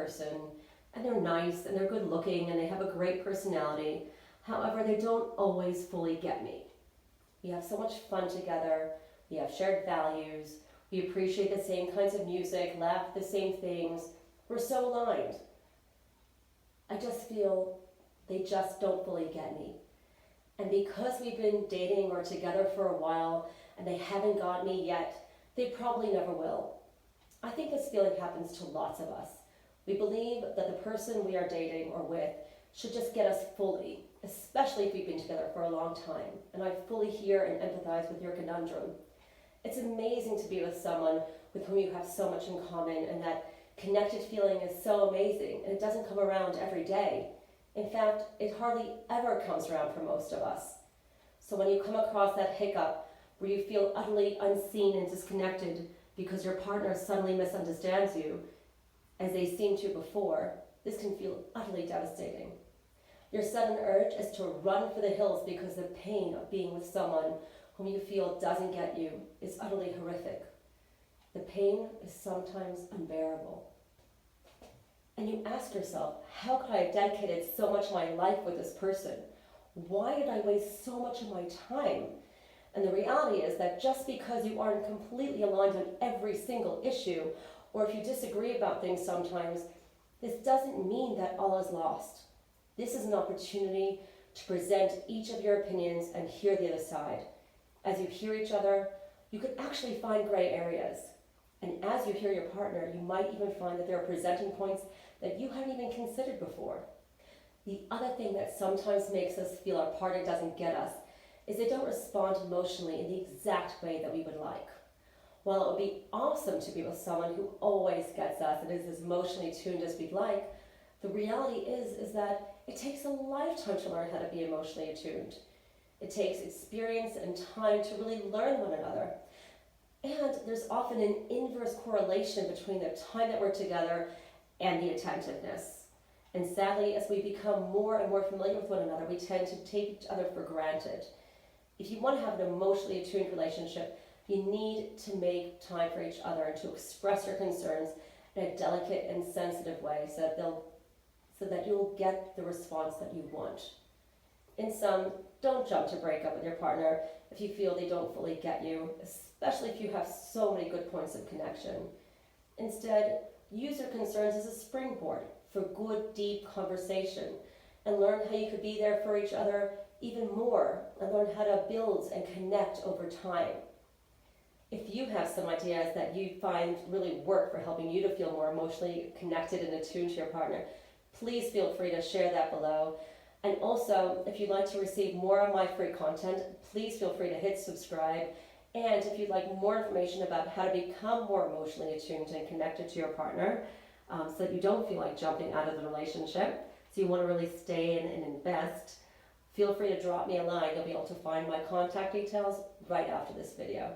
person, and they're nice and they're good looking and they have a great personality. However, they don't always fully get me. We have so much fun together, we have shared values, we appreciate the same kinds of music, laugh at the same things, we're so aligned. I just feel they just don't fully get me. And because we've been dating or together for a while and they haven't got me yet, they probably never will. I think this feeling happens to lots of us. We believe that the person we are dating or with should just get us fully, especially if we've been together for a long time. And I fully hear and empathize with your conundrum. It's amazing to be with someone with whom you have so much in common, and that connected feeling is so amazing, and it doesn't come around every day. In fact, it hardly ever comes around for most of us. So when you come across that hiccup where you feel utterly unseen and disconnected because your partner suddenly misunderstands you, as they seemed to before, this can feel utterly devastating. Your sudden urge is to run for the hills because the pain of being with someone whom you feel doesn't get you is utterly horrific. The pain is sometimes unbearable. And you ask yourself, how could I have dedicated so much of my life with this person? Why did I waste so much of my time? And the reality is that just because you aren't completely aligned on every single issue, or if you disagree about things sometimes, this doesn't mean that all is lost. This is an opportunity to present each of your opinions and hear the other side. As you hear each other, you could actually find gray areas. And as you hear your partner, you might even find that there are presenting points that you hadn't even considered before. The other thing that sometimes makes us feel our partner doesn't get us is they don't respond emotionally in the exact way that we would like. While it would be awesome to be with someone who always gets us and is as emotionally tuned as we'd like, the reality is that it takes a lifetime to learn how to be emotionally attuned. It takes experience and time to really learn one another. And there's often an inverse correlation between the time that we're together and the attentiveness. And sadly, as we become more and more familiar with one another, we tend to take each other for granted. If you want to have an emotionally attuned relationship, you need to make time for each other and to express your concerns in a delicate and sensitive way so that you'll get the response that you want. In sum, don't jump to break up with your partner if you feel they don't fully get you, especially if you have so many good points of connection. Instead, use your concerns as a springboard for good, deep conversation, and learn how you could be there for each other even more, and learn how to build and connect over time. If you have some ideas that you find really work for helping you to feel more emotionally connected and attuned to your partner, please feel free to share that below. And also, if you'd like to receive more of my free content, please feel free to hit subscribe. And if you'd like more information about how to become more emotionally attuned and connected to your partner, so that you don't feel like jumping out of the relationship, so you want to really stay in and invest, feel free to drop me a line. You'll be able to find my contact details right after this video.